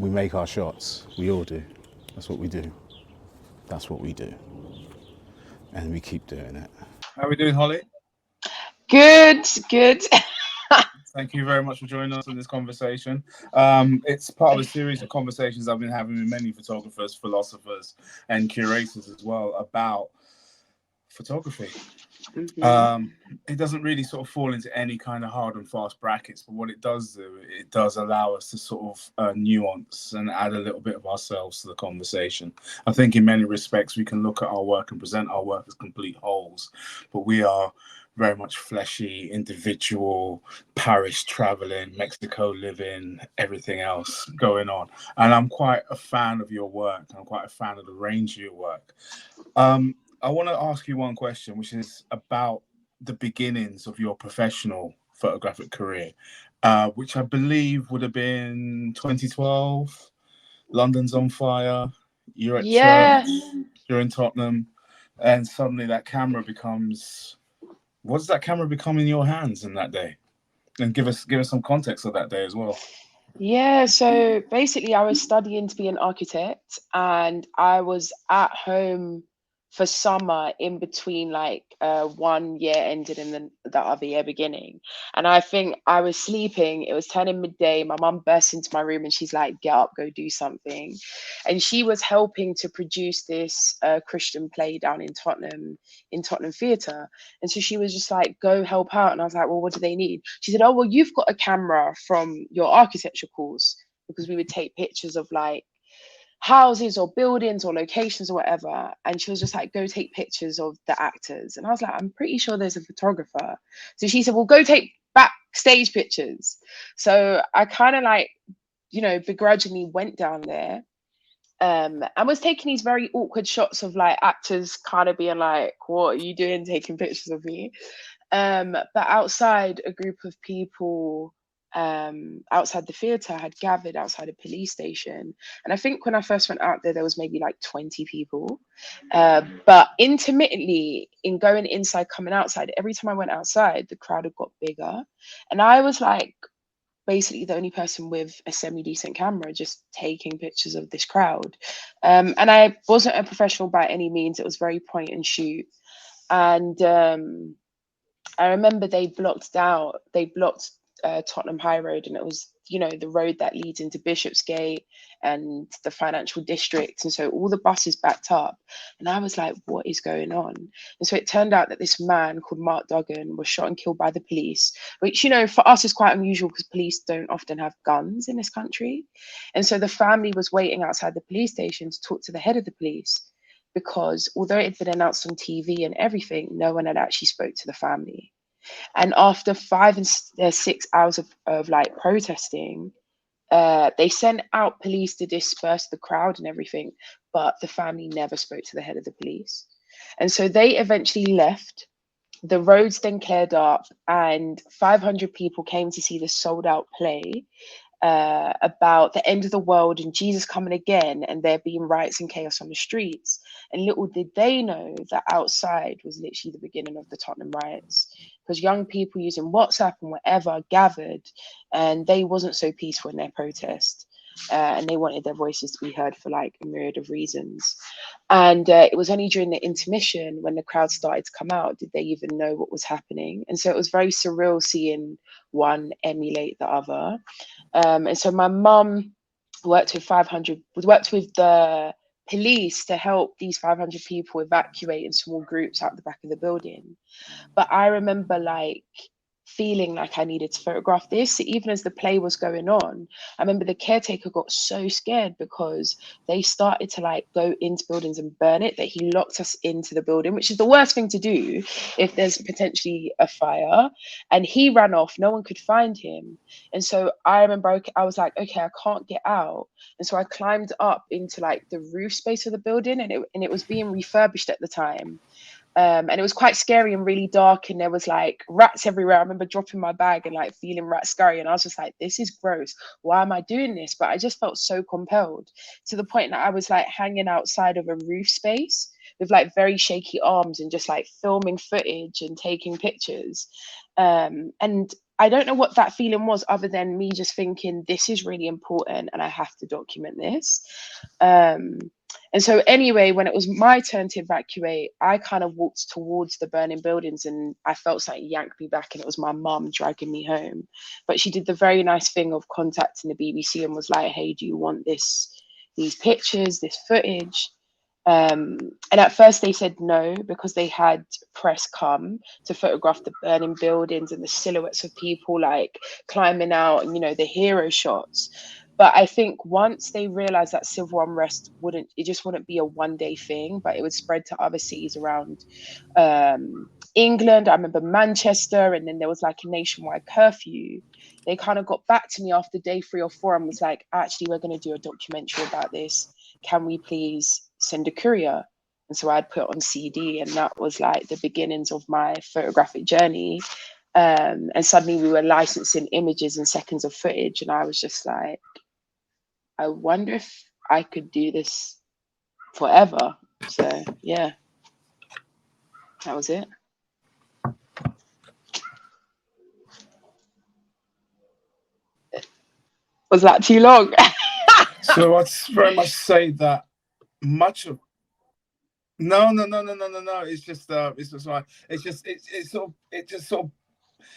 We make our shots. We all do. That's what we do. That's what we do. And we keep doing it. How are we doing, Holly? Good, good. Thank you very much for joining us in this conversation. It's part of a series of conversations I've been having with many photographers, philosophers, and curators as well about photography. It doesn't really sort of fall into any kind of hard and fast brackets, but what it does do, it does allow us to sort of nuance and add a little bit of ourselves to the conversation. I think in many respects we can look at our work and present our work as complete wholes, but we are very much fleshy, individual, Paris traveling, Mexico living, everything else going on. And I'm quite a fan of your work. I'm quite a fan of the range of your work. I want to ask you one question, which is about the beginnings of your professional photographic career, which I believe would have been 2012. London's on fire. You're at Yeah. church. You're in Tottenham, and suddenly that camera becomes. What does that camera become in your hands in that day? And give us some context of that day as well. Yeah, so basically I was studying to be an architect and I was at home for summer in between like 1 year ended and then the other year beginning. And I think I was sleeping, it was turning midday, my mum burst into my room and she's like, get up, go do something. And she was helping to produce this Christian play down in Tottenham Theatre. And so she was just like, go help out. And I was like, well, what do they need? She said, oh, well, you've got a camera from your architecture course, because we would take pictures of like houses or buildings or locations or whatever. And she was just like, go take pictures of the actors. And I was like, I'm pretty sure there's a photographer. So she said, well, go take backstage pictures. So I kind of like, begrudgingly went down there. And was taking these very awkward shots of like actors kind of being like, what are you doing taking pictures of me? But outside, a group of people outside the theatre had gathered outside a police station. And I think when I first went out there was maybe like 20 people. But intermittently, in going inside, coming outside, every time I went outside, the crowd had got bigger. And I was like, basically the only person with a semi-decent camera just taking pictures of this crowd. And I wasn't a professional by any means. It was very point and shoot. And I remember they blocked Tottenham High Road, and it was, the road that leads into Bishopsgate and the financial district. And so all the buses backed up. And I was like, what is going on? And so it turned out that this man called Mark Duggan was shot and killed by the police, which, for us is quite unusual because police don't often have guns in this country. And so the family was waiting outside the police station to talk to the head of the police, because although it had been announced on TV and everything, no one had actually spoke to the family. And after 5 and 6 hours of like protesting, they sent out police to disperse the crowd and everything, but the family never spoke to the head of the police. And so they eventually left. The roads then cleared up, and 500 people came to see the sold out play about the end of the world and Jesus coming again, and there being riots and chaos on the streets. And little did they know that outside was literally the beginning of the Tottenham riots, because young people using WhatsApp and whatever gathered, and they wasn't so peaceful in their protest. And they wanted their voices to be heard for like a myriad of reasons. And it was only during the intermission, when the crowd started to come out, did they even know what was happening. And so it was very surreal seeing one emulate the other. And so my mum worked with the police to help these 500 people evacuate in small groups out the back of the building. But I remember like feeling like I needed to photograph this. Even as the play was going on, I remember the caretaker got so scared because they started to like go into buildings and burn it, that he locked us into the building, which is the worst thing to do if there's potentially a fire. And he ran off, no one could find him. And so I remember I was like, okay, I can't get out. And so I climbed up into like the roof space of the building, and it was being refurbished at the time. And it was quite scary and really dark, and there was like rats everywhere. I remember dropping my bag and like feeling rat scurry, and I was just like, this is gross, why am I doing this? But I just felt so compelled, to the point that I was like hanging outside of a roof space with like very shaky arms and just like filming footage and taking pictures. And I don't know what that feeling was, other than me just thinking this is really important and I have to document this. And so anyway, when it was my turn to evacuate, I kind of walked towards the burning buildings and I felt something yank me back, and it was my mum dragging me home. But she did the very nice thing of contacting the BBC and was like, hey, do you want these pictures, this footage? And at first they said no, because they had press come to photograph the burning buildings and the silhouettes of people like climbing out, and the hero shots. But I think once they realized that civil unrest just wouldn't be a one-day thing, but it would spread to other cities around England. I remember Manchester, and then there was like a nationwide curfew. They kind of got back to me after day 3 or 4 and was like, actually, we're going to do a documentary about this. Can we please send a courier? And so I'd put it on CD, and that was like the beginnings of my photographic journey. And suddenly we were licensing images and seconds of footage, and I was just like, I wonder if I could do this forever. So yeah, that was it. Was that too long? So I'd very much say that much of no. It's just right.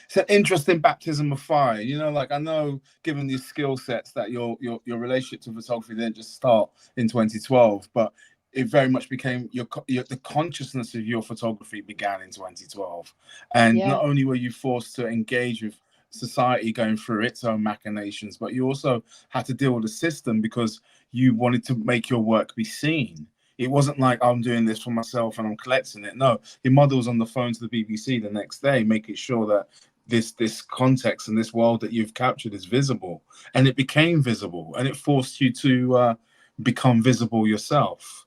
It's an interesting baptism of fire. Like, I know, given these skill sets, that your relationship to photography didn't just start in 2012, but it very much became the consciousness of your photography began in 2012. And Yeah. not only were you forced to engage with society going through its own machinations, but you also had to deal with the system because you wanted to make your work be seen. It wasn't like, I'm doing this for myself and I'm collecting it. No, your mother was on the phone to the BBC the next day, making sure that this context and this world that you've captured is visible. And it became visible, and it forced you to become visible yourself.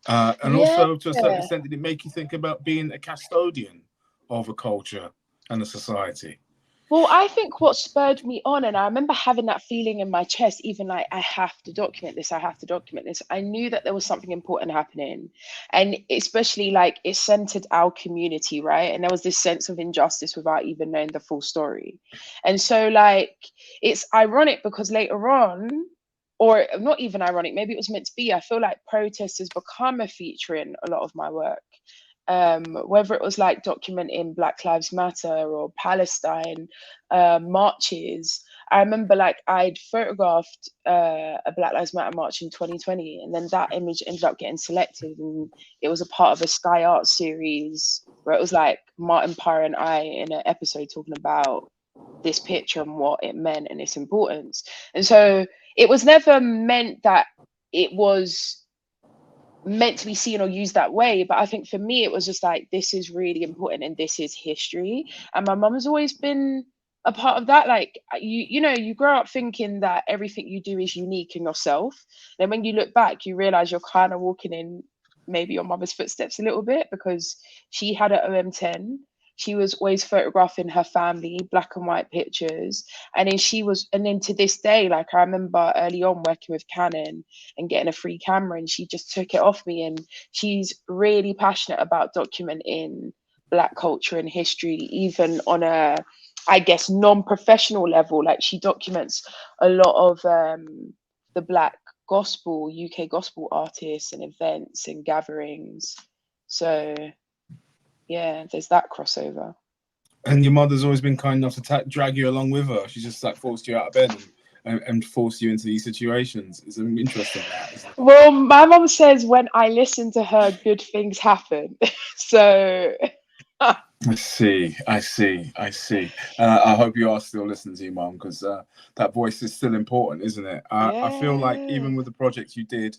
And also, to a certain extent, did it make you think about being a custodian of a culture and a society? Well, I think what spurred me on, and I remember having that feeling in my chest, even like, I have to document this, I have to document this. I knew that there was something important happening. And especially like it centered our community, right? And there was this sense of injustice without even knowing the full story. And so like, it's ironic because later on, or not even ironic, maybe it was meant to be, I feel like protest has become a feature in a lot of my work. Whether it was like documenting Black Lives Matter or Palestine marches. I remember like I'd photographed a Black Lives Matter march in 2020, and then that image ended up getting selected, and it was a part of a Sky Arts series where it was like Martin Parr and I in an episode talking about this picture and what it meant and its importance. And so it was never meant that it was meant to be seen or used that way, but I think for me it was just like, this is really important and this is history. And my mum's always been a part of that. Like, you grow up thinking that everything you do is unique in yourself, then when you look back you realize you're kind of walking in maybe your mother's footsteps a little bit, because she had an OM10. She was always photographing her family, black and white pictures. And then to this day, like I remember early on working with Canon and getting a free camera, and she just took it off me. And she's really passionate about documenting Black culture and history, even on a, I guess, non-professional level. Like she documents a lot of the Black gospel, UK gospel artists and events and gatherings. So yeah, there's that crossover. And your mother's always been kind enough to drag you along with her. She just like forced you out of bed and forced you into these situations. It's interesting, that, isn't it? Well, my mum says when I listen to her, good things happen. So I see. I hope you are still listening to your mum, because that voice is still important, isn't it? I feel like even with the projects you did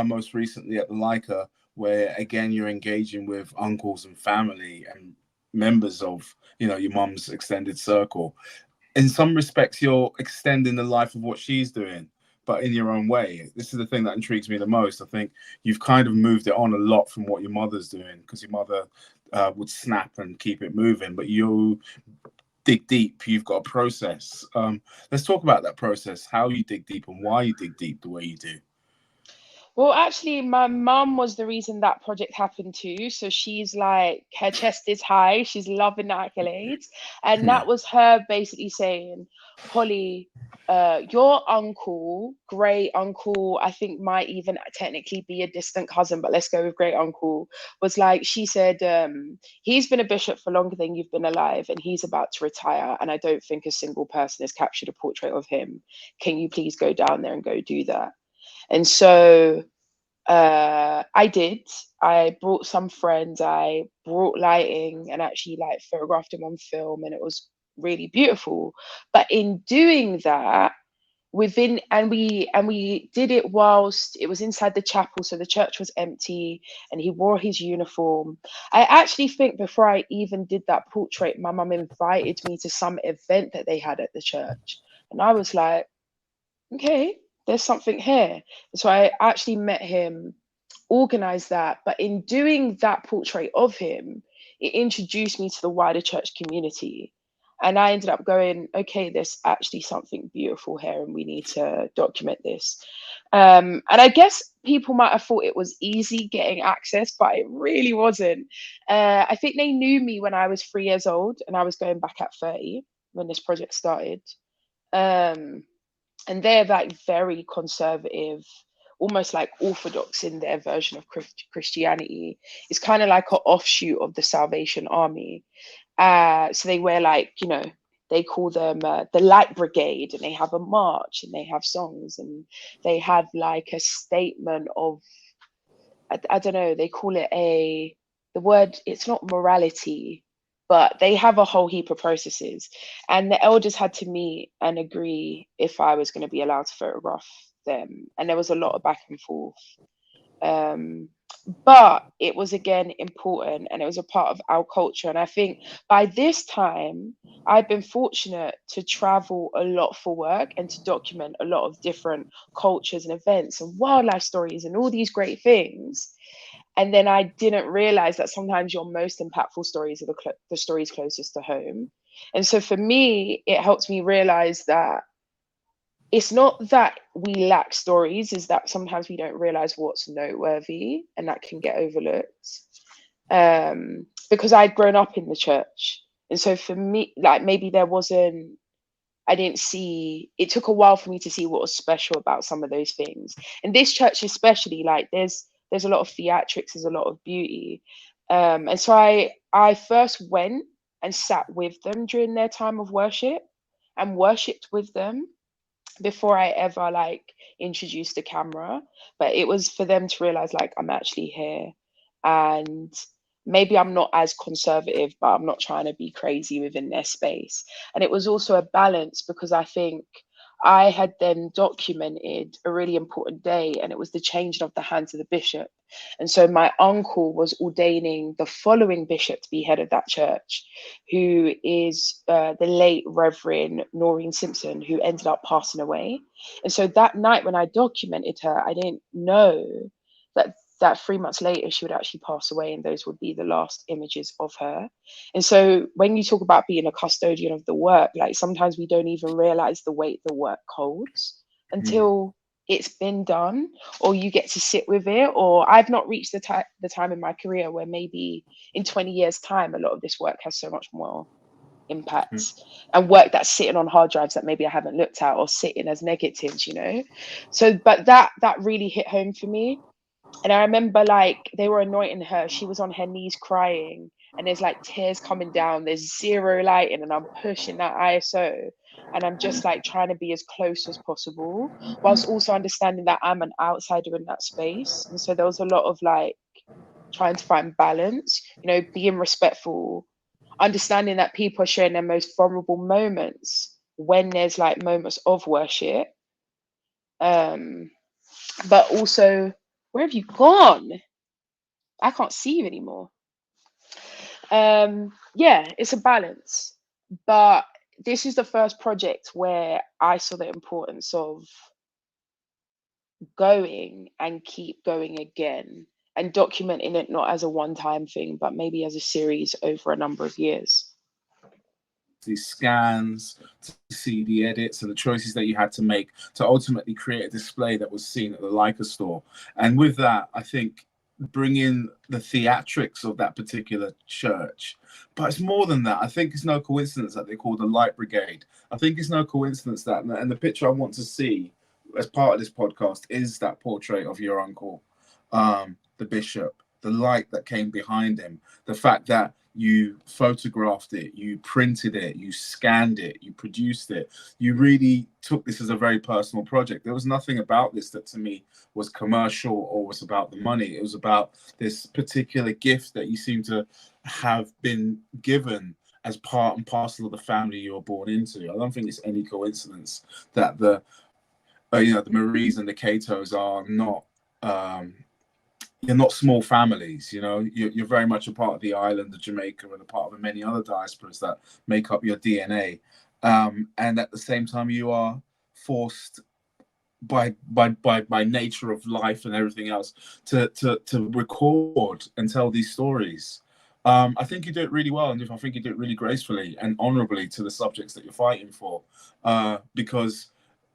most recently at the Leica, where again you're engaging with uncles and family and members of your mum's extended circle, in some respects you're extending the life of what she's doing, but in your own way. This is the thing that intrigues me the most. I think you've kind of moved it on a lot from what your mother's doing, because your mother would snap and keep it moving, but you dig deep. You've got a process. Let's talk about that process, how you dig deep and why you dig deep the way you do. Well, actually, my mum was the reason that project happened too. So she's like, her chest is high. She's loving the accolades. And Yeah. that was her basically saying, Holly, your uncle, great uncle, I think might even technically be a distant cousin, but let's go with great uncle, was like, she said, he's been a bishop for longer than you've been alive and he's about to retire. And I don't think a single person has captured a portrait of him. Can you please go down there and go do that? And so I did. I brought some friends, I brought lighting and actually like photographed him on film, and it was really beautiful. But in doing that, we did it whilst it was inside the chapel, so the church was empty and he wore his uniform. I actually think before I even did that portrait, my mum invited me to some event that they had at the church. And I was like, okay, there's something here. So I actually met him, organized that. But in doing that portrait of him, it introduced me to the wider church community. And I ended up going, okay, there's actually something beautiful here and we need to document this. And I guess people might have thought it was easy getting access, but it really wasn't. I think they knew me when I was 3 years old and I was going back at 30 when this project started. And they're like very conservative, almost like orthodox in their version of Christianity. It's kind of like an offshoot of the Salvation Army. So they wear like, you know, they call them the Light Brigade, and they have a march and they have songs and they have like a statement of, I don't know, they call it the word, it's not morality, but they have a whole heap of processes. And the elders had to meet and agree if I was going to be allowed to photograph them. And there was a lot of back and forth. But it was again important and it was a part of our culture. And I think by this time, I've been fortunate to travel a lot for work and to document a lot of different cultures and events and wildlife stories and all these great things. And then I didn't realize that sometimes your most impactful stories are the stories closest to home. And so for me, it helped me realize that it's not that we lack stories, is that sometimes we don't realize what's noteworthy and that can get overlooked. Because I'd grown up in the church. And so for me, like maybe I didn't see, it took a while for me to see what was special about some of those things. And this church especially, like there's a lot of theatrics, there's a lot of beauty. And so I first went and sat with them during their time of worship and worshipped with them before I ever like introduced the camera. But it was for them to realize like I'm actually here, and maybe I'm not as conservative, but I'm not trying to be crazy within their space. And it was also a balance because I think I had then documented a really important day, and it was the changing of the hands of the bishop. And so my uncle was ordaining the following bishop to be head of that church, who is the late Reverend Noreen Simpson, who ended up passing away. And so that night when I documented her, I didn't know that 3 months later she would actually pass away, and those would be the last images of her. And so when you talk about being a custodian of the work, like sometimes we don't even realize the weight the work holds until it's been done, or you get to sit with it. Or I've not reached the time in my career where maybe in 20 years time a lot of this work has so much more impact and work that's sitting on hard drives that maybe I haven't looked at or sitting as negatives, you know. So but that really hit home for me. And I remember like they were anointing her, she was on her knees crying, and there's like tears coming down, there's zero lighting, and I'm pushing that ISO, and I'm just like trying to be as close as possible whilst also understanding that I'm an outsider in that space. And so there was a lot of like trying to find balance, you know, being respectful, understanding that people are sharing their most vulnerable moments when there's like moments of worship. But also, where have you gone? I can't see you anymore. Yeah, it's a balance. But this is the first project where I saw the importance of going and keep going again and documenting it not as a one-time thing, but maybe as a series over a number of years. these scans, to see the edits and the choices that you had to make to ultimately create a display that was seen at the Leica store. And with that, I think bring in the theatrics of that particular church. But it's more than that. I think it's no coincidence that they call the Light Brigade. I think it's no coincidence that, and the picture I want to see as part of this podcast is that portrait of your uncle, the bishop, the light that came behind him, the fact that you photographed it, you printed it, you scanned it, you produced it. You really took this as a very personal project. There was nothing about this that to me was commercial or was about the money. It was about this particular gift that you seem to have been given as part and parcel of the family you were born into. I don't think it's any coincidence that the Maries and the Catos are not you're not small families. You're very much a part of the island of Jamaica and a part of many other diasporas that make up your DNA. And at the same time, you are forced by nature of life and everything else to record and tell these stories. I think you do it really well, and I think you do it really gracefully and honorably to the subjects that you're fighting for, because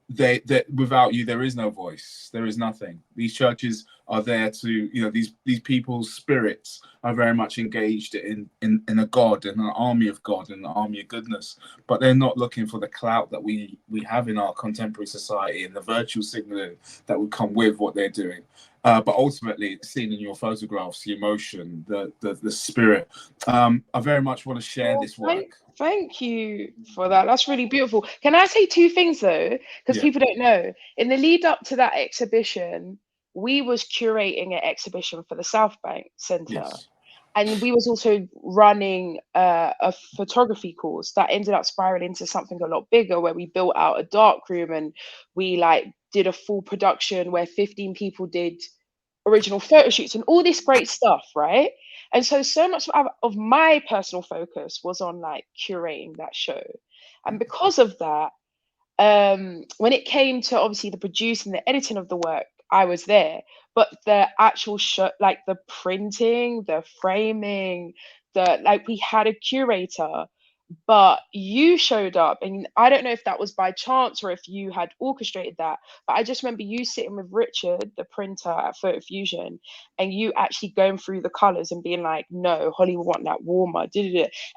they without you there is no voice, there is nothing. These churches are there to, these people's spirits are very much engaged in a God, in an army of God, in an army of goodness, but they're not looking for the clout that we have in our contemporary society and the virtual signaling that would come with what they're doing. But ultimately, seen in your photographs, the emotion, the spirit. I very much want to share this work. Thank you for that. That's really beautiful. Can I say two things though? Because people don't know. In the lead up to that exhibition, we was curating an exhibition for the South Bank Centre. Yes. And we was also running a photography course that ended up spiraling into something a lot bigger, where we built out a dark room and we did a full production where 15 people did original photo shoots and all this great stuff, right? And so much of my personal focus was on curating that show. And because of that, when it came to obviously the producing, the editing of the work, I was there. But the actual show, the printing, the framing, we had a curator. But you showed up, and I don't know if that was by chance or if you had orchestrated that, but I just remember you sitting with Richard, the printer at Photo Fusion, and you actually going through the colors and being like, no, Holly, we want that warmer,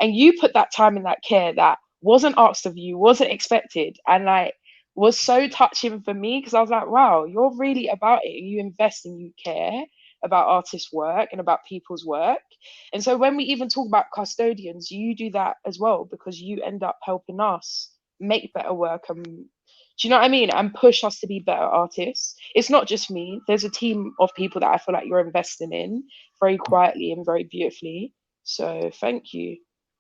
and you put that time and that care that wasn't asked of you, wasn't expected, and was so touching for me, because I was like, wow, you're really about it. You invest and you care about artists' work and about people's work. And so when we even talk about custodians, you do that as well, because you end up helping us make better work, and do you know what I mean? And push us to be better artists. It's not just me. There's a team of people that I feel like you're investing in very quietly and very beautifully. So thank you.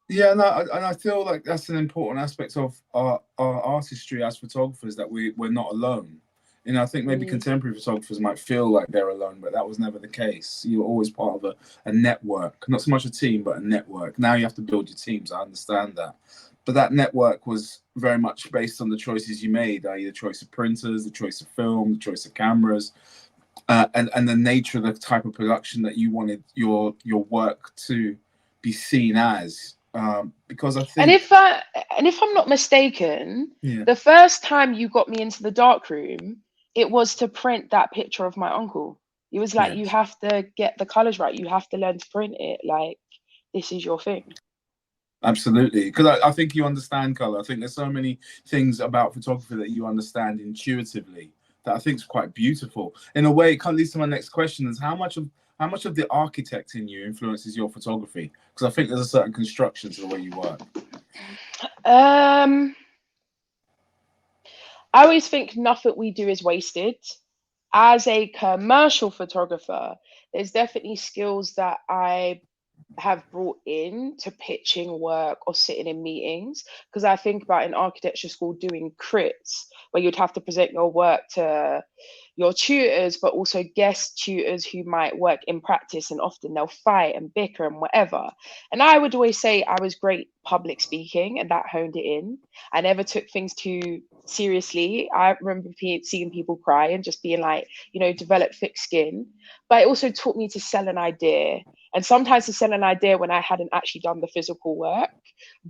Yeah, no, and I feel like that's an important aspect of our artistry as photographers, that we're not alone. I think maybe contemporary photographers might feel like they're alone, but that was never the case. You're always part of a network, not so much a team, but a network. Now you have to build your teams. I understand that. But that network was very much based on the choices you made, i.e. the choice of printers, the choice of film, the choice of cameras, and the nature of the type of production that you wanted your work to be seen as. Because I think, and if I'm not mistaken, yeah, the first time you got me into the dark room, it was to print that picture of my uncle. It was like, yes, you have to get the colors right. You have to learn to print it. This is your thing. absolutely. Because I think you understand color. I think there's so many things about photography that you understand intuitively that I think is quite beautiful. In a way, it kind of leads to my next question: is how much of the architect in you influences your photography? Because I think there's a certain construction to the way you work. I always think nothing we do is wasted. As a commercial photographer, there's definitely skills that I have brought in to pitching work or sitting in meetings, because I think about in architecture school doing crits where you'd have to present your work to your tutors, but also guest tutors who might work in practice, and often they'll fight and bicker and whatever. And I would always say I was great public speaking, and that honed it in. I never took things too seriously. I remember seeing people cry and just being like, you know, develop thick skin. But it also taught me to sell an idea, and sometimes to sell an idea when I hadn't actually done the physical work,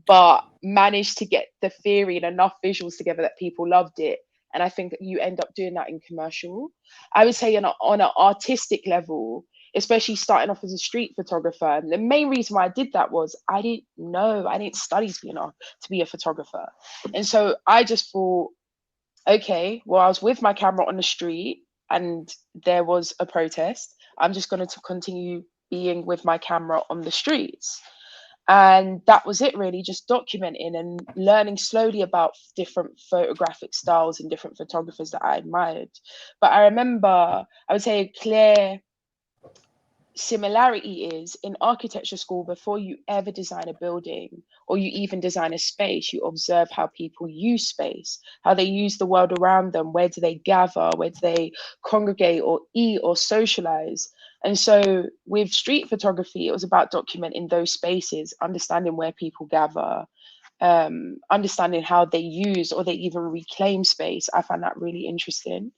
but managed to get the theory and enough visuals together that people loved it. And I think that you end up doing that in commercial. I would say on an artistic level, especially starting off as a street photographer. And the main reason why I did that was I didn't study to be a photographer. And so I just thought, okay, well, I was with my camera on the street and there was a protest. I'm just going to continue being with my camera on the streets. And that was it, really, just documenting and learning slowly about different photographic styles and different photographers that I admired. But I remember, I would say a clear similarity is in architecture school, before you ever design a building or you even design a space, you observe how people use space, how they use the world around them. Where do they gather? Where do they congregate or eat or socialize? And so with street photography, it was about documenting those spaces, understanding where people gather, understanding how they use or they even reclaim space. I find that really interesting.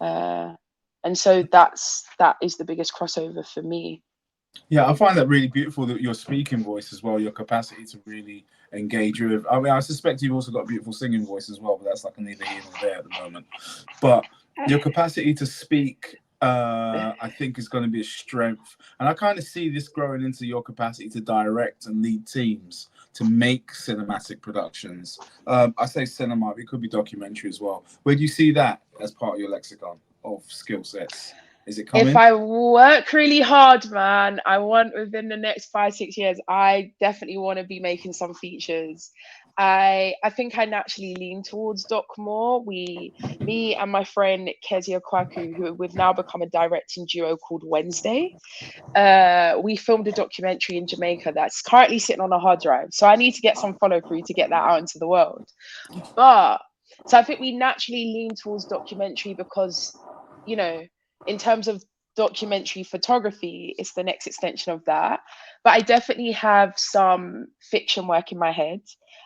And so that is the biggest crossover for me. Yeah, I find that really beautiful, that your speaking voice as well, your capacity to really engage with. I mean, I suspect you've also got a beautiful singing voice as well, but that's like neither here nor there at the moment. But your capacity to speak, I think, is going to be a strength. And I kind of see this growing into your capacity to direct and lead teams to make cinematic productions. I say cinema, it could be documentary as well. Where do you see that as part of your lexicon of skill sets? Is it coming? If I work really hard, man, I want within the next 5-6 years, I definitely want to be making some features. I think I naturally lean towards doc more. Me and my friend Kezia Kwaku, who we've now become a directing duo called Wednesday. We filmed a documentary in Jamaica that's currently sitting on a hard drive. So I need to get some follow through to get that out into the world. But so I think we naturally lean towards documentary because, you know, in terms of documentary photography, it's the next extension of that. But I definitely have some fiction work in my head.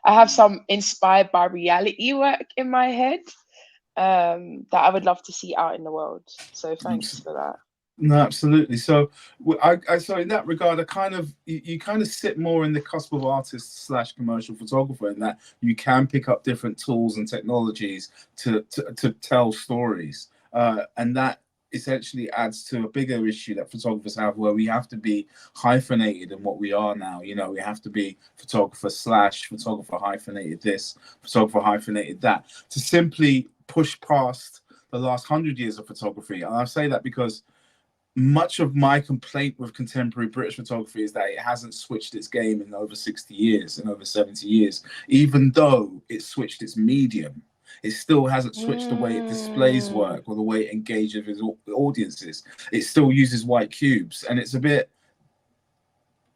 I have some inspired by reality work in my head, that I would love to see out in the world. So thanks for that. No, absolutely. So, so in that regard, you kind of sit more in the cusp of artist slash commercial photographer, in that you can pick up different tools and technologies to tell stories, and that essentially adds to a bigger issue that photographers have, where we have to be hyphenated in what we are now. You know, we have to be photographer slash photographer hyphenated this, photographer hyphenated that, to simply push past the last 100 years of photography. And I say that because much of my complaint with contemporary British photography is that it hasn't switched its game in over 60 years and over 70 years. Even though it switched its medium, it still hasn't switched the way it displays work or the way it engages with audiences. It still uses white cubes, and it's a bit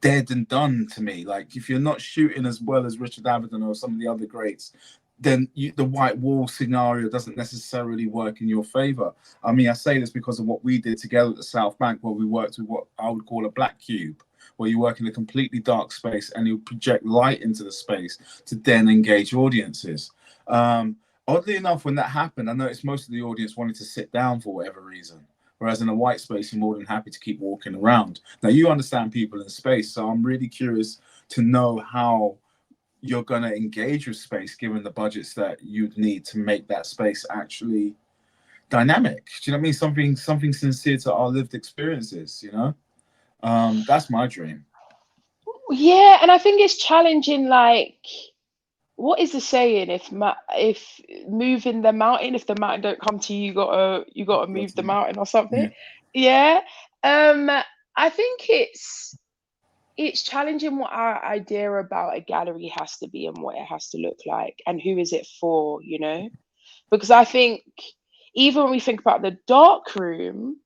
dead and done to me. Like, if you're not shooting as well as Richard Avedon or some of the other greats, then the white wall scenario doesn't necessarily work in your favor. I mean, I say this because of what we did together at the South Bank, where we worked with what I would call a black cube, where you work in a completely dark space and you project light into the space to then engage audiences. Oddly enough, when that happened, I noticed most of the audience wanted to sit down for whatever reason. Whereas in a white space, you're more than happy to keep walking around. Now, you understand people in space, so I'm really curious to know how you're going to engage with space, given the budgets that you'd need to make that space actually dynamic. Do you know what I mean? Something sincere to our lived experiences, you know? That's my dream. Yeah, and I think it's challenging, like, what is the saying? If moving the mountain, if the mountain don't come to you, you gotta move the mountain or something. Yeah. I think it's challenging what our idea about a gallery has to be and what it has to look like and who is it for, you know? Because I think even when we think about the dark room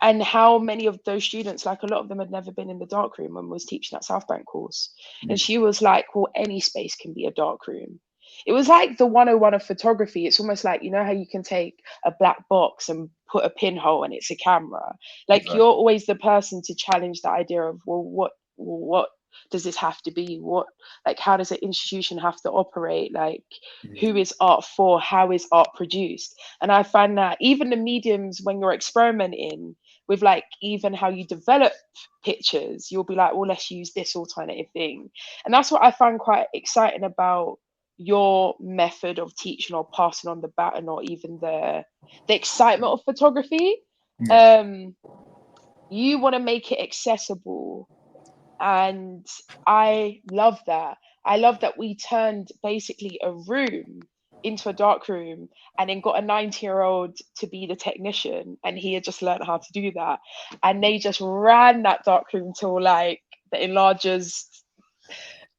and how many of those students, like a lot of them had never been in the dark room when we was teaching that South Bank course. And she was like, well, any space can be a dark room. It was like the 101 of photography. It's almost like, you know how you can take a black box and put a pinhole and it's a camera. Like, exactly. You're always the person to challenge the idea of, well, what does this have to be? What, like, how does an institution have to operate? Like, who is art for? How is art produced? And I find that even the mediums, when you're experimenting with, like, even how you develop pictures, you'll be like, well, let's use this alternative thing. And that's what I find quite exciting about your method of teaching or passing on the baton, or even the excitement of photography. You want to make it accessible, and I love that. I love that we turned basically a room into a dark room, and then got a 90-year-old to be the technician, and he had just learned how to do that, and they just ran that dark room till like the enlargers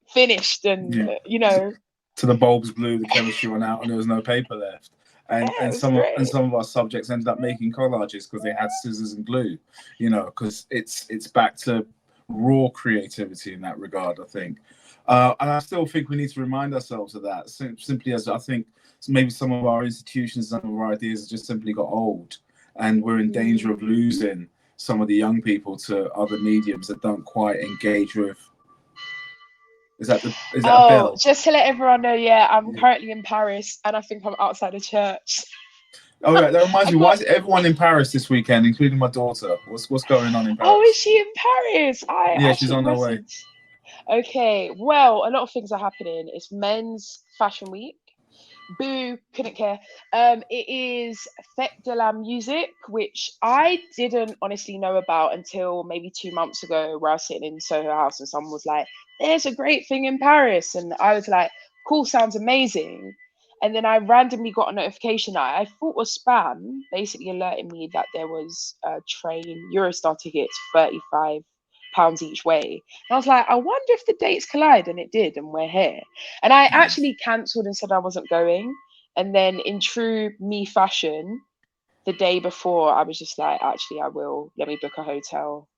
finished, and you know, to the bulbs blew, the chemistry went out, and there was no paper left. And yeah, some of our subjects ended up making collages because they had scissors and glue, you know, because it's back to raw creativity in that regard, I think. And I still think we need to remind ourselves of that, simply as I think maybe some of our institutions, some of our ideas have just simply got old, and we're in danger of losing some of the young people to other mediums that don't quite engage with. Is that a bell? Just to let everyone know, yeah, I'm currently in Paris, and I think I'm outside a church. Oh, right. That reminds me. Why is everyone in Paris this weekend, including my daughter? What's going on in Paris? Oh, is she in Paris? Yeah, she's on her way. Okay, well, a lot of things are happening. It's Men's Fashion Week. Boo, couldn't care. It is Fête de la Musique, which I didn't honestly know about until maybe 2 months ago, where I was sitting in Soho House and someone was like, there's a great thing in Paris. And I was like, cool, sounds amazing. And then I randomly got a notification that I thought was spam, basically alerting me that there was a train Eurostar tickets, £35 each way. And I was like, I wonder if the dates collide, and it did, and we're here. And I actually cancelled and said I wasn't going. And then in true me fashion, the day before, I was just like, actually, I will. Let me book a hotel.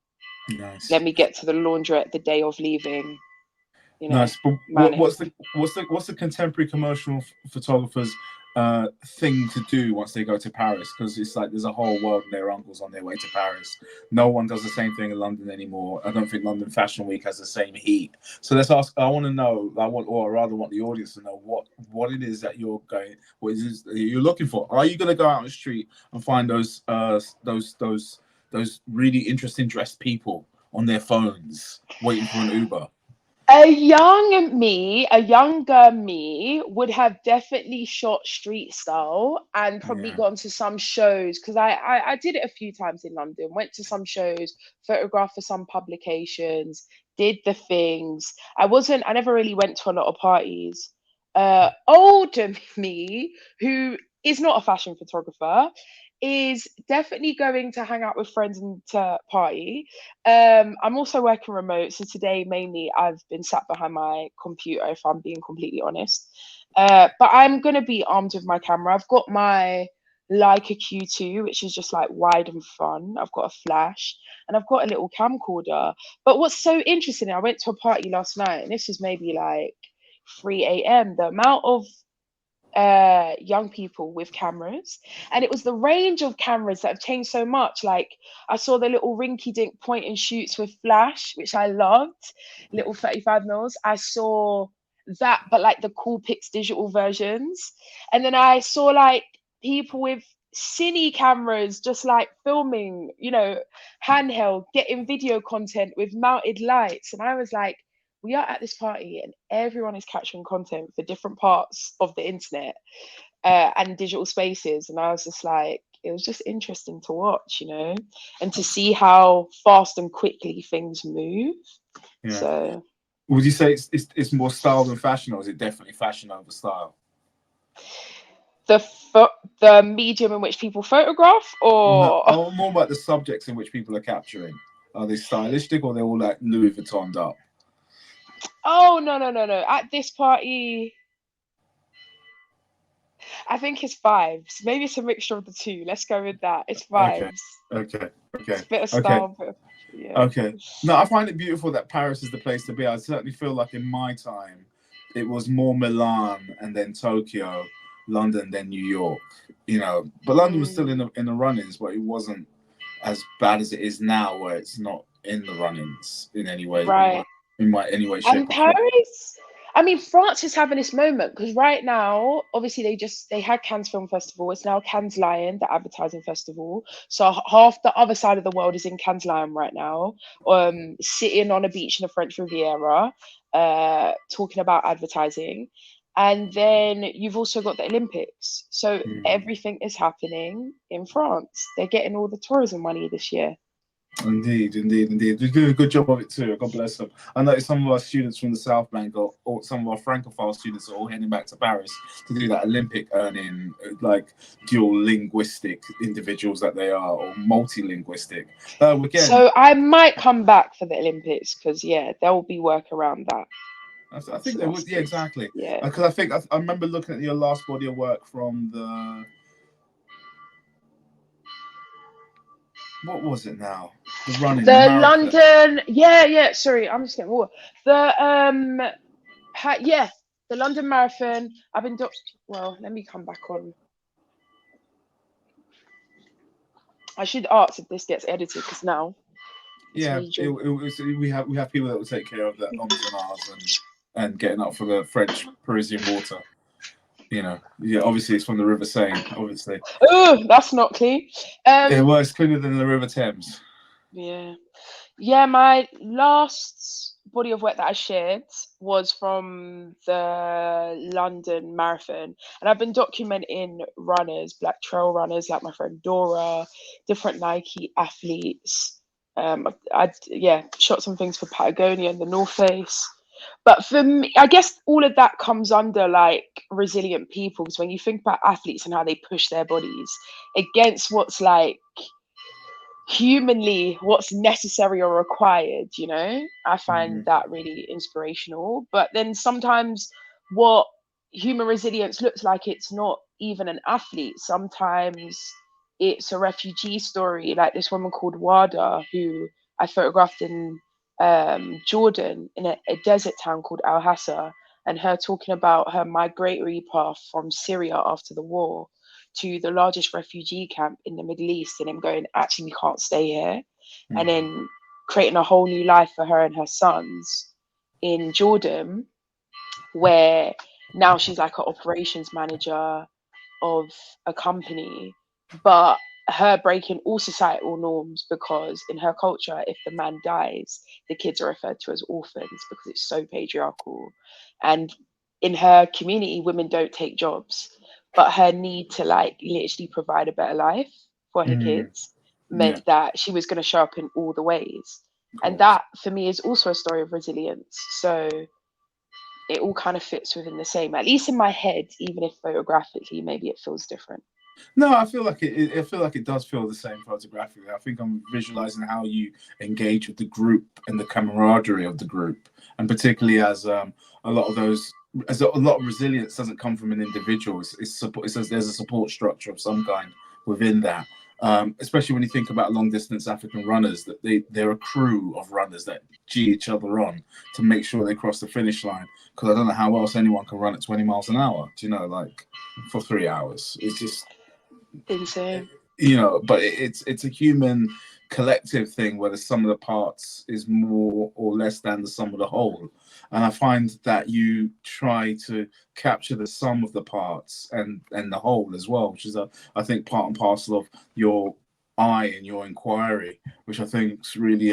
Nice. Let me get to the laundrette the day of leaving. You know, nice. But what's the contemporary commercial photographers thing to do once they go to Paris? Because it's like there's a whole world of their uncles on their way to Paris. No one does the same thing in London anymore. I don't think London Fashion Week has the same heat. So let's ask. I want to know. Or rather, want the audience to know what it is that you're going. What is it you're looking for? Are you going to go out on the street and find those really interesting dressed people on their phones waiting for an Uber? A younger me would have definitely shot street style and probably gone to some shows, because I did it a few times in London, went to some shows, photographed for some publications, did the things. I never really went to a lot of parties. Older me, who is not a fashion photographer, is definitely going to hang out with friends and to party. I'm also working remote, so today mainly I've been sat behind my computer, if I'm being completely honest. But I'm gonna be armed with my camera. I've got my Leica Q2, which is just like wide and fun. I've got a flash, and I've got a little camcorder. But what's so interesting, I went to a party last night, and this was maybe like 3 a.m. The amount of young people with cameras, and it was the range of cameras that have changed so much. Like, I saw the little rinky-dink point and shoots with flash, which I loved, little 35 mils. I saw that, but like the Coolpix digital versions. And then I saw like people with cine cameras just like filming, you know, handheld, getting video content with mounted lights. And I was like, we are at this party and everyone is capturing content for different parts of the internet and digital spaces. And I was just like, it was just interesting to watch, you know, and to see how fast and quickly things move. Yeah. So would you say it's more style than fashion, or is it definitely fashion over style? The medium in which people photograph, or no, more about the subjects in which people are capturing. Are they stylistic, or they're all like Louis Vuittoned up? Oh, no. At this party, I think it's vibes. Maybe it's a mixture of the two. Let's go with that. It's vibes. Okay. It's a bit of style, yeah. Okay. No, I find it beautiful that Paris is the place to be. I certainly feel like in my time, it was more Milan and then Tokyo, London, then New York. You know, but London was still in the run-ins, but it wasn't as bad as it is now, where it's not in the run-ins in any way. Right. in any way, shape, And or form. Paris, I mean, France is having this moment because right now, obviously, they had Cannes Film Festival. It's now Cannes Lion, the advertising festival. So half the other side of the world is in Cannes Lion right now, sitting on a beach in the French Riviera, talking about advertising. And then you've also got the Olympics. So everything is happening in France. They're getting all the tourism money this year. Indeed. They do a good job of it too. God bless them. I know some of our students from the South Bank or some of our Francophile students are all heading back to Paris to do that Olympic earning, like dual linguistic individuals that they are, or multilinguistic. Again, So I might come back for the Olympics because there will be work around that. I think they would. Yeah, exactly. Yeah. Because I remember looking at your last body of work from the. What was it now? The running, the The marathon. London, sorry, I'm just getting water. The the London Marathon. I've been well, let me come back on. I should ask if this gets edited because now we have people that will take care of that ums and ahs and getting up for the French Parisian water. Obviously it's from the River Seine, obviously. Oh, that's not clean. Well, it's cleaner than the River Thames. Yeah, my last body of work that I shared was from the London Marathon, and I've been documenting runners, black trail runners like my friend Dora, different Nike athletes. I shot some things for Patagonia and the North Face. But for me, I guess all of that comes under like resilient people, because when you think about athletes and how they push their bodies against what's like humanly what's necessary or required, I find that really inspirational. But then sometimes what human resilience looks like, it's not even an athlete. Sometimes it's a refugee story, like this woman called Wada, who I photographed in Jordan, in a desert town called Al Hassa, and her talking about her migratory path from Syria after the war to the largest refugee camp in the Middle East, and him going, actually, we can't stay here. And then creating a whole new life for her and her sons in Jordan, where now she's like an operations manager of a company, but her breaking all societal norms, because in her culture, if the man dies, the kids are referred to as orphans because it's so patriarchal. And in her community, women don't take jobs, but her need to like literally provide a better life for her kids meant that she was going to show up in all the ways. And that for me is also a story of resilience. So it all kind of fits within the same, at least in my head, even if photographically maybe it feels different. No, I feel like it does feel the same photographically. I think I'm visualizing how you engage with the group and the camaraderie of the group, and particularly as a lot of resilience doesn't come from an individual. It's support. There's a support structure of some kind within that. Especially when you think about long distance African runners, that they're a crew of runners that G each other on to make sure they cross the finish line. Because I don't know how else anyone can run at 20 miles an hour, like for 3 hours. It's just insane. But it's a human collective thing where the sum of the parts is more or less than the sum of the whole. And I find that you try to capture the sum of the parts and the whole as well, which is I think part and parcel of your eye and your inquiry, which I think is really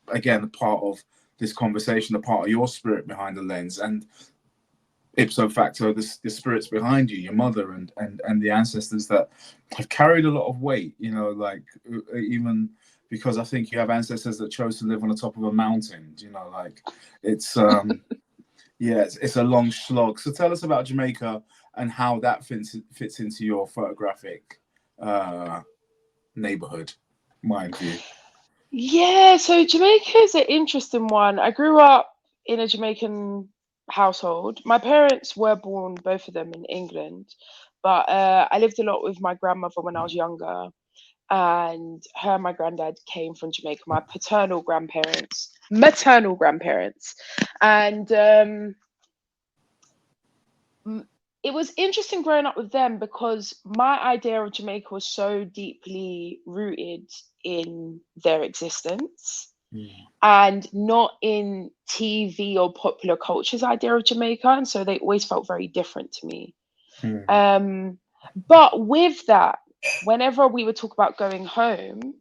again a part of this conversation, a part of your spirit behind the lens, and ipso facto the spirits behind you, your mother and the ancestors that have carried a lot of weight, like even because I think you have ancestors that chose to live on the top of a mountain, like it's it's a long slog. So tell us about Jamaica and how that fits into your photographic neighborhood, mind view. Yeah, so Jamaica is an interesting one. I grew up in a Jamaican household. My parents were born, both of them, in England, but I lived a lot with my grandmother when I was younger, and her and my granddad came from Jamaica, my maternal grandparents, and it was interesting growing up with them because my idea of Jamaica was so deeply rooted in their existence. and not in TV or popular culture's idea of Jamaica. And so they always felt very different to me. But with that, whenever we would talk about going home,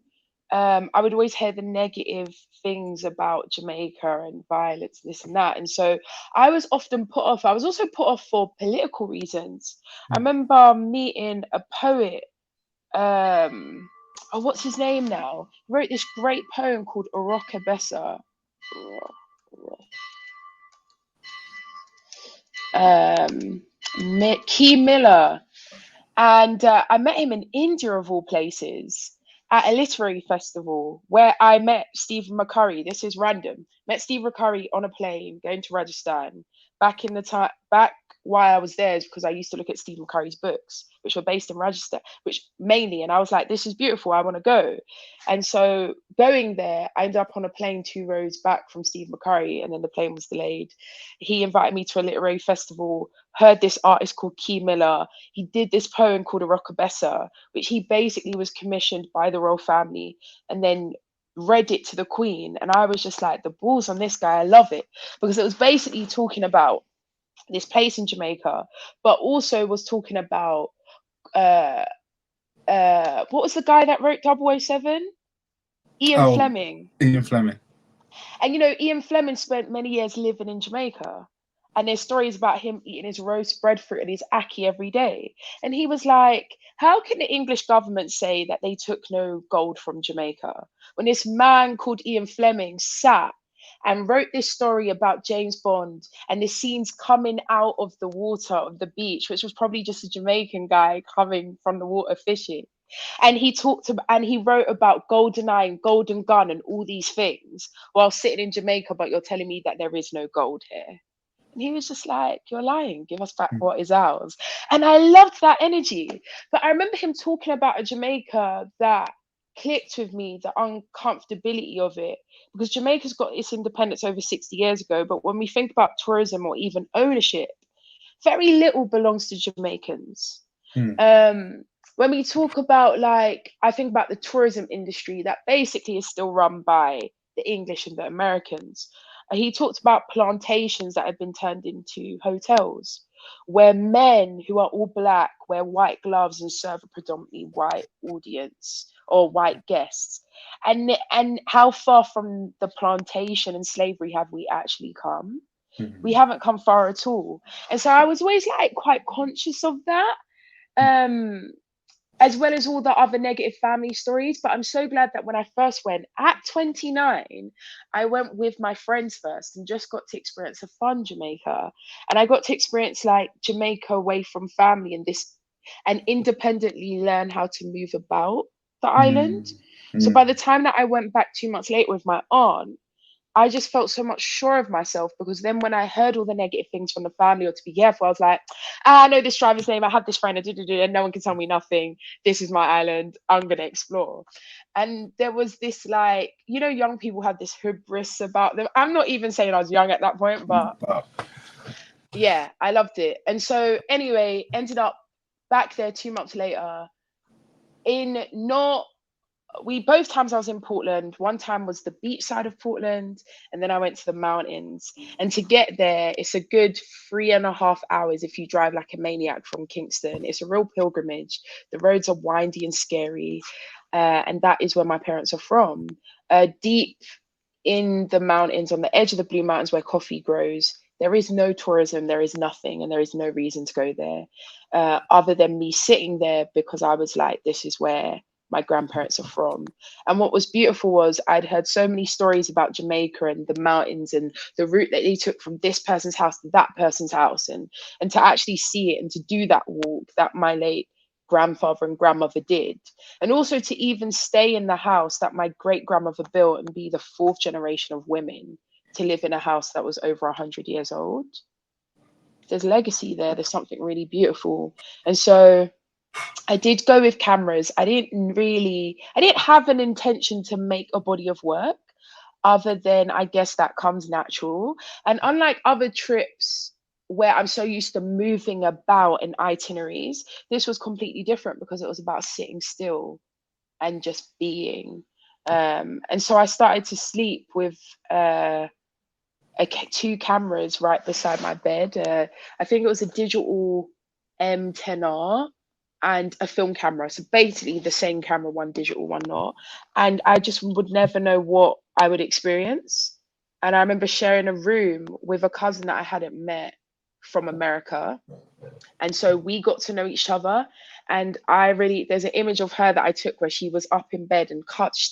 I would always hear the negative things about Jamaica and violence, this and that. And so I was often put off. I was also put off for political reasons. I remember meeting a poet. Oh, what's his name now? He wrote this great poem called Oroka Bessa. Key Miller. And I met him in India, of all places, at a literary festival where I met Stephen McCurry. This is random. Met Stephen McCurry on a plane going to Rajasthan. Back in the time, back why I was there is because I used to look at Stephen McCurry's books, which were based in Rajasthan, which mainly, and I was like, this is beautiful, I want to go. And so going there, I ended up on a plane 2 rows back from Stephen McCurry, and then the plane was delayed. He invited me to a literary festival, heard this artist called Key Miller. He did this poem called Oroka Bessa, which he basically was commissioned by the royal family and then read it to the Queen. And I was just like, the balls on this guy, I love it. Because it was basically talking about this place in Jamaica, but also was talking about what was the guy that wrote 007? Ian Fleming. Ian Fleming. And you know, Ian Fleming spent many years living in Jamaica. And there's stories about him eating his roast breadfruit and his ackee every day. And he was like, how can the English government say that they took no gold from Jamaica when this man called Ian Fleming sat and wrote this story about James Bond and the scenes coming out of the water of the beach, which was probably just a Jamaican guy coming from the water fishing. And he talked about, and he wrote about GoldenEye and Golden Gun and all these things while sitting in Jamaica, but you're telling me that there is no gold here. And he was just like, you're lying, give us back what is ours. And I loved that energy. But I remember him talking about a Jamaica that clicked with me, the uncomfortability of it, because Jamaica's got its independence over 60 years ago. But when we think about tourism or even ownership, very little belongs to Jamaicans. When we talk about, like, I think about the tourism industry that basically is still run by the English and the Americans. He talked about plantations that had been turned into hotels, where men who are all black wear white gloves and serve a predominantly white audience or white guests. And how far from the plantation and slavery have we actually come? We haven't come far at all. And so I was always like quite conscious of that. As well as all the other negative family stories. But I'm so glad that when I first went at 29, I went with my friends first and just got to experience a fun Jamaica. And I got to experience like Jamaica away from family and independently learn how to move about the island. So by the time that I went back 2 months later with my aunt, I just felt so much sure of myself, because then when I heard all the negative things from the family or to be careful, I was like, I know this driver's name, I have this friend, and no one can tell me nothing. This is my island, I'm going to explore. And there was this, like, you know, young people have this hubris about them. I'm not even saying I was young at that point, but yeah, I loved it. And so anyway, ended up back there 2 months later both times I was in Portland. One time was the beach side of Portland, and then I went to the mountains. And to get there, it's a good 3.5 hours if you drive like a maniac from Kingston. It's a real pilgrimage. The roads are windy and scary, and that is where my parents are from. Deep in the mountains, on the edge of the Blue Mountains where coffee grows, there is no tourism, there is nothing, and there is no reason to go there, other than me sitting there because I was like, this is where my grandparents are from. And what was beautiful was I'd heard so many stories about Jamaica and the mountains and the route that they took from this person's house to that person's house, and to actually see it and to do that walk that my late grandfather and grandmother did, and also to even stay in the house that my great grandmother built and be the 4th generation of women to live in a house that was over 100 years old. There's legacy there. There's something really beautiful. And so I did go with cameras. I didn't have an intention to make a body of work, other than I guess that comes natural. And unlike other trips where I'm so used to moving about in itineraries, this was completely different because it was about sitting still and just being. And so I started to sleep with 2 cameras right beside my bed. I think it was a digital M10R and a film camera. So basically the same camera, one digital, one not. And I just would never know what I would experience. And I remember sharing a room with a cousin that I hadn't met from America. And so we got to know each other. And there's an image of her that I took where she was up in bed and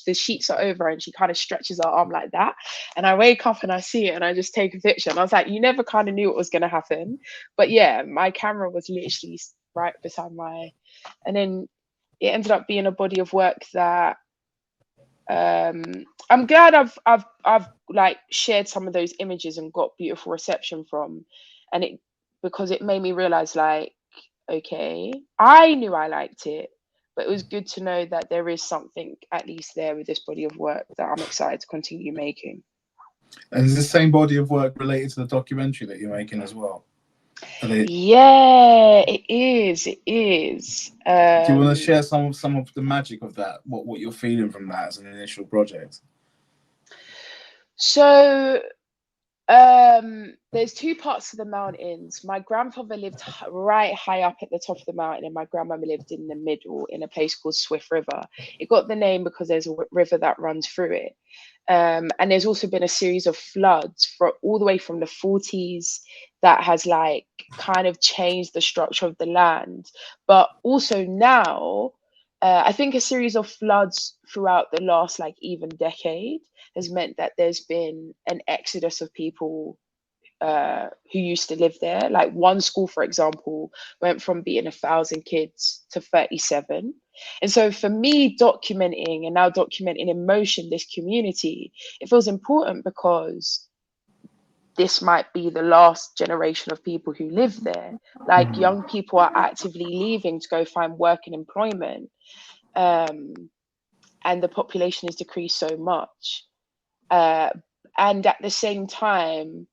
the sheets are over and she kind of stretches her arm like that. And I wake up and I see it and I just take a picture. And I was like, you never kind of knew what was going to happen. But yeah, my camera was literally right beside and then it ended up being a body of work that I'm glad I've like shared some of those images and got beautiful reception from, and because it made me realize, like, okay, I knew I liked it, but it was good to know that there is something at least there with this body of work that I'm excited to continue making. And is the same body of work related to the documentary that you're making as well? Yeah, it is. It is. Do you want to share some of the magic of that? What you're feeling from that as an initial project? So there's 2 parts to the mountains. My grandfather lived right high up at the top of the mountain, and my grandmother lived in the middle in a place called Swift River. It got the name because there's a river that runs through it. And there's also been a series of floods all the way from the 40s that has like kind of changed the structure of the land. But also now, I think a series of floods throughout the last like even decade has meant that there's been an exodus of people who used to live there. Like one school, for example, went from being 1,000 kids to 37. And so for me, documenting and now documenting in motion this community, it feels important because this might be the last generation of people who live there. Like young people are actively leaving to go find work and employment. And the population has decreased so much. And at the same time,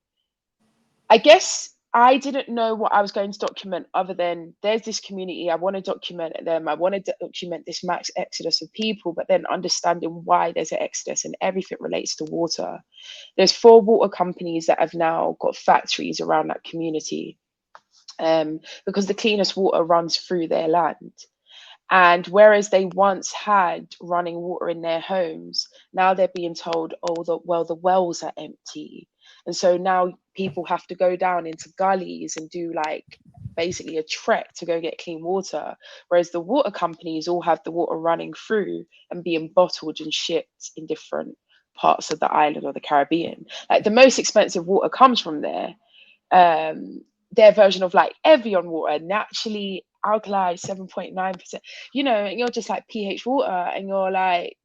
I guess I didn't know what I was going to document other than there's this community, I want to document them, I want to document this max exodus of people, but then understanding why there's an exodus and everything relates to water. There's 4 water companies that have now got factories around that community because the cleanest water runs through their land. And whereas they once had running water in their homes, now they're being told, oh, the wells are empty. And so now people have to go down into gullies and do like basically a trek to go get clean water. Whereas the water companies all have the water running through and being bottled and shipped in different parts of the island or the Caribbean. Like the most expensive water comes from there. Their version of like Evian water, naturally alkali 7.9%, you know, and you're just like pH water, and you're like,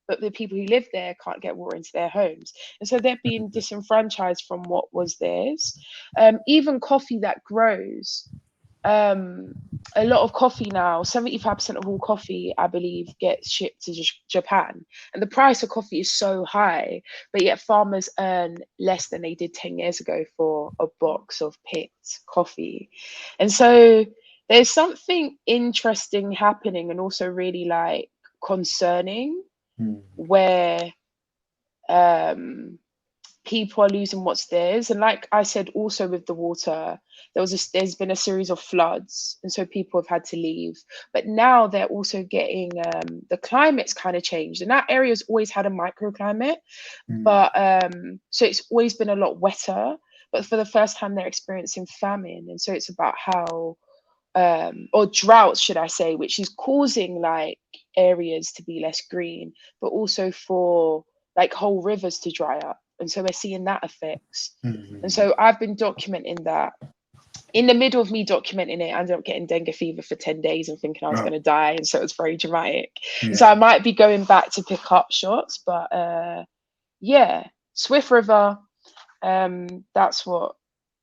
but the people who live there can't get water into their homes, and so they're being disenfranchised from what was theirs. Even coffee that grows, a lot of coffee now, 75% of all coffee, I believe, gets shipped to Japan, and the price of coffee is so high, but yet farmers earn less than they did 10 years ago for a box of picked coffee. And so there's something interesting happening and also really like concerning where people are losing what's theirs. And like I said, also with the water, there's been a series of floods, and so people have had to leave. But now they're also getting the climate's kind of changed, and that area's always had a microclimate, but so it's always been a lot wetter. But for the first time, they're experiencing famine, and so it's about how or droughts, should I say, which is causing like areas to be less green, but also for like whole rivers to dry up. And so we're seeing that effects. And so I've been documenting that. In the middle of me documenting it, I ended up getting dengue fever for 10 days and thinking I was going to die. And so it was very dramatic. And so I might be going back to pick up shots, but yeah, Swift River, that's what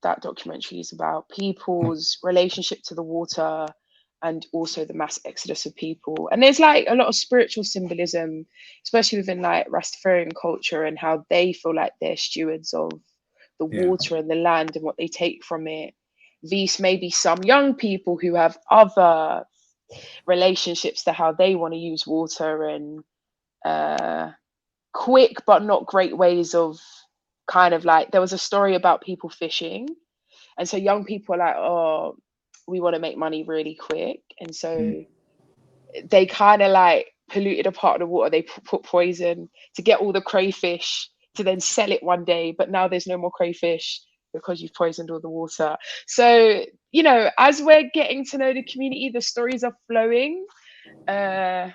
that documentary is about. People's relationship to the water and also the mass exodus of people. And there's like a lot of spiritual symbolism, especially within like Rastafarian culture, and how they feel like they're stewards of the water and the land and what they take from it. These maybe some young people who have other relationships to how they want to use water and quick but not great ways of kind of like, there was a story about people fishing, and so young people are like, oh, we want to make money really quick, and so they kind of like polluted a part of the water. They put poison to get all the crayfish to then sell it one day, but now there's no more crayfish because you've poisoned all the water. So, you know, as we're getting to know the community, the stories are flowing. But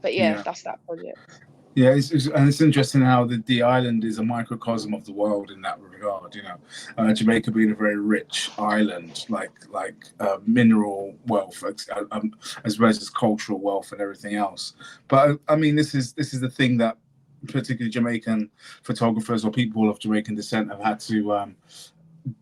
yeah, that's that project. Yeah, and it's interesting how the island is a microcosm of the world in that regard. You know, Jamaica being a very rich island, like mineral wealth, as well as cultural wealth and everything else. But I mean, this is the thing that particularly Jamaican photographers or people of Jamaican descent have had to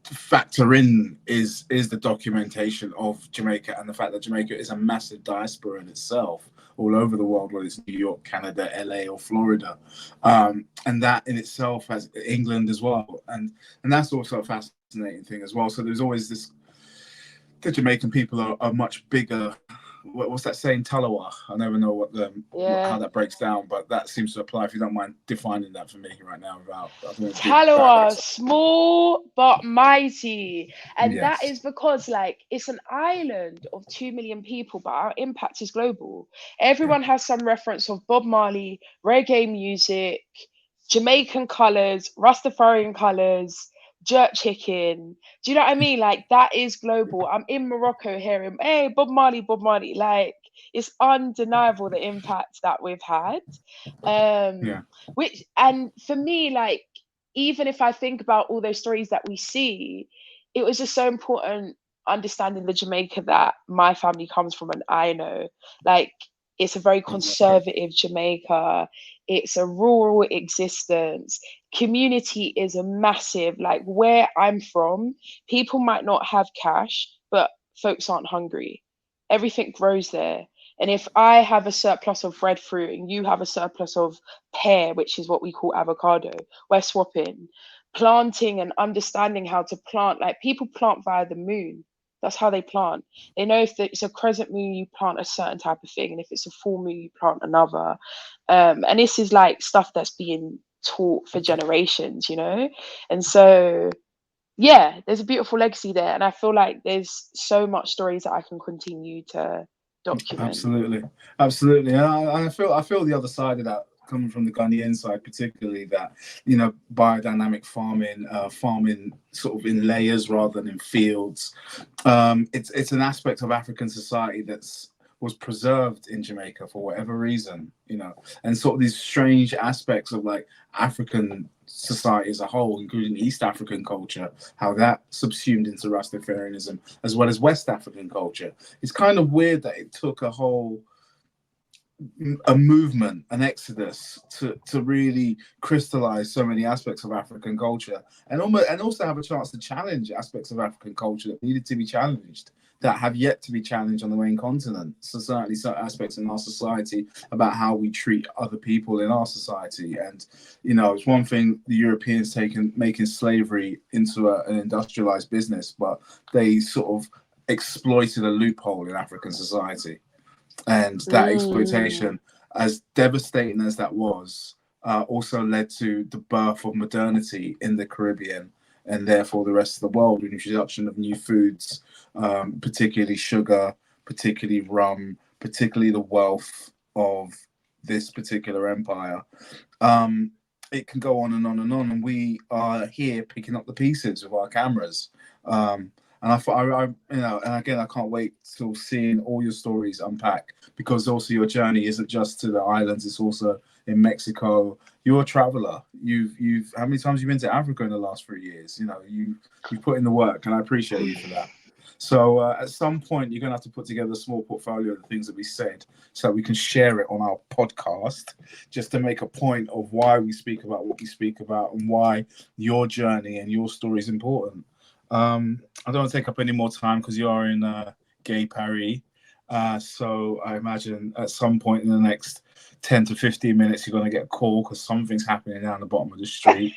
factor in is the documentation of Jamaica, and the fact that Jamaica is a massive diaspora in itself, all over the world, whether it's New York, Canada, LA, or Florida, and that in itself has England as well, and that's also a fascinating thing as well. So there's always this, the Jamaican people are much bigger. What's that saying, Talawa? I never know how that breaks down, but that seems to apply. If you don't mind defining that for me right now, Talawa, small but mighty, and yes. that is because like it's an island of 2 million people, but our impact is global. Everyone has some reference of Bob Marley, reggae music, Jamaican colors, Rastafarian colors, jerk chicken. Do you know what I mean? Like that is global. I'm in Morocco hearing, hey, Bob Marley, Bob Marley. Like it's undeniable the impact that we've had. Which, and for me, like, even if I think about all those stories that we see, it was just so important understanding the Jamaica that my family comes from, and I know, like, it's a very conservative Jamaica. It's a rural existence. Community is a massive, like where I'm from, people might not have cash, but folks aren't hungry. Everything grows there. And if I have a surplus of breadfruit and you have a surplus of pear, which is what we call avocado, we're swapping. Planting and understanding how to plant, like people plant via the moon. That's how they plant. They know if it's a crescent moon, you plant a certain type of thing, and if it's a full moon, you plant another. And this is like stuff that's being taught for generations, you know? And so, yeah, there's a beautiful legacy there. And I feel like there's so much stories that I can continue to document. Absolutely. And I feel the other side of that, coming from the Ghanaian side, particularly, that, you know, biodynamic farming sort of in layers rather than in fields. It's an aspect of African society was preserved in Jamaica for whatever reason, you know, and sort of these strange aspects of like African society as a whole, including East African culture, how that subsumed into Rastafarianism, as well as West African culture. It's kind of weird that it took a movement, an exodus, to really crystallize so many aspects of African culture, and also have a chance to challenge aspects of African culture that needed to be challenged, that have yet to be challenged on the main continent. So certainly certain aspects in our society about how we treat other people in our society. And, you know, it's one thing the Europeans making slavery into an industrialized business, but they sort of exploited a loophole in African society. And that exploitation, as devastating as that was, also led to the birth of modernity in the Caribbean, and therefore the rest of the world, with the introduction of new foods, particularly sugar, particularly rum, particularly the wealth of this particular empire. It can go on and on and on, and we are here picking up the pieces with our cameras. And you know, and again, I can't wait till seeing all your stories unpack, because also your journey isn't just to the islands; it's also in Mexico. You're a traveler. You've how many times have you been to Africa in the last 3 years? You know, you've put in the work, and I appreciate you for that. So at some point, you're going to have to put together a small portfolio of the things that we said, so that we can share it on our podcast, just to make a point of why we speak about what we speak about, and why your journey and your story is important. I don't want to take up any more time because you are in Gay Paris. So I imagine at some point in the next 10 to 15 minutes, you're going to get a call because something's happening down the bottom of the street.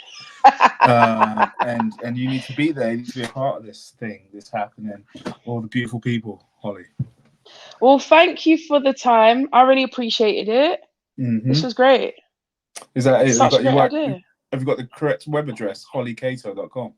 And you need to be there. You need to be a part of this thing that's happening. All the beautiful people, Holly. Well, thank you for the time. I really appreciated it. This was great. Is that it? Such a great idea. Have you got the correct web address? Holly-Cato.com.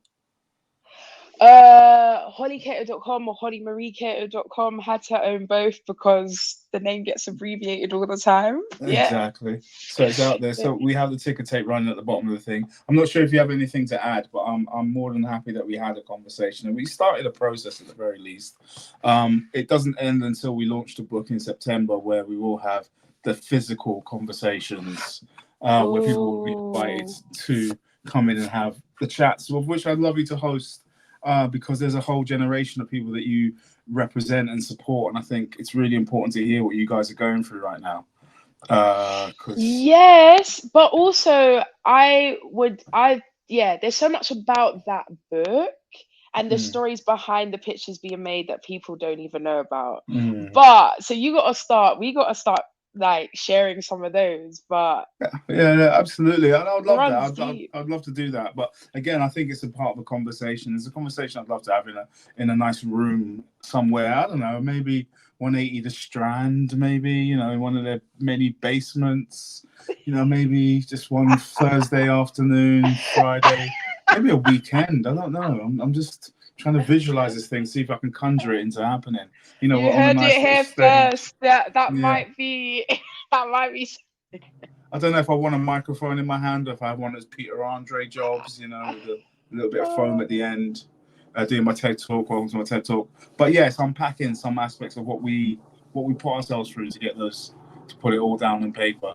Holly-Cato.com or Holly-Marie-Cato.com. Had to own both because the name gets abbreviated all the time. Yeah. Exactly. So it's out there. So we have the ticker tape running at the bottom of the thing. I'm not sure if you have anything to add, but I'm more than happy that we had a conversation and we started a process at the very least. It doesn't end until we launch the book in September, where we will have the physical conversations where people will be invited to come in and have the chats, of which I'd love you to host. Because there's a whole generation of people that you represent and support, and I think it's really important to hear what you guys are going through right now. Yes, but also there's so much about that book and the stories behind the pictures being made that people don't even know about. But so we gotta start like sharing some of those. But yeah, absolutely. And I'd love that. I'd love to do that. But again, I think it's a part of a conversation. It's a conversation I'd love to have in a nice room somewhere. I don't know, maybe 180 the Strand, maybe, in one of their many basements, maybe just one Thursday afternoon, Friday, maybe a weekend. I don't know. I'm just trying to visualize this thing, see if I can conjure it into happening. You heard it here first. That might be that might be. I don't know if I want a microphone in my hand or if I have one of those Peter Andre jobs, with a little bit of foam at the end, doing my TED talk, welcome to my TED talk. But yes, unpacking some aspects of what we put ourselves through to put it all down on paper.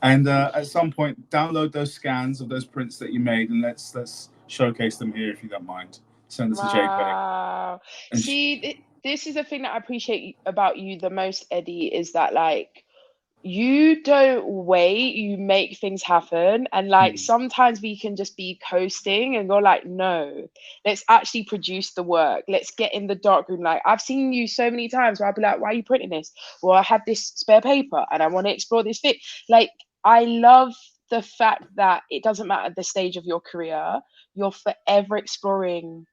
And at some point, download those scans of those prints that you made and let's showcase them here if you don't mind. Send us a JPEG. Wow. See, this is the thing that I appreciate about you the most, Eddie, is that like you don't wait, you make things happen. And like sometimes we can just be coasting and go like, no, let's actually produce the work. Let's get in the darkroom. Like I've seen you so many times where I'll be like, why are you printing this? Well, I have this spare paper and I want to explore this bit. Like I love the fact that it doesn't matter the stage of your career, you're forever exploring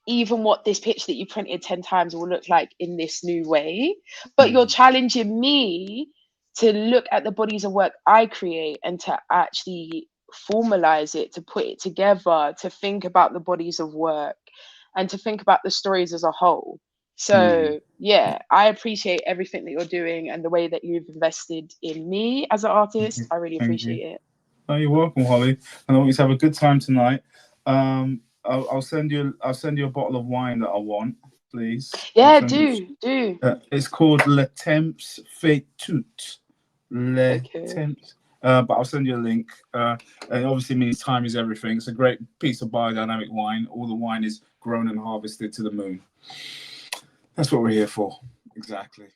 even what this picture that you printed 10 times will look like in this new way. But you're challenging me to look at the bodies of work I create and to actually formalize it, to put it together, to think about the bodies of work and to think about the stories as a whole. So yeah, I appreciate everything that you're doing and the way that you've invested in me as an artist. I really appreciate it. Oh, you're welcome, Holly. And always have a good time tonight. I'll send you a bottle of wine that I want, please. Yeah, do. It's called Le Temps Fetut. Le Temps. But I'll send you a link. And it obviously means time is everything. It's a great piece of biodynamic wine. All the wine is grown and harvested to the moon. That's what we're here for. Exactly.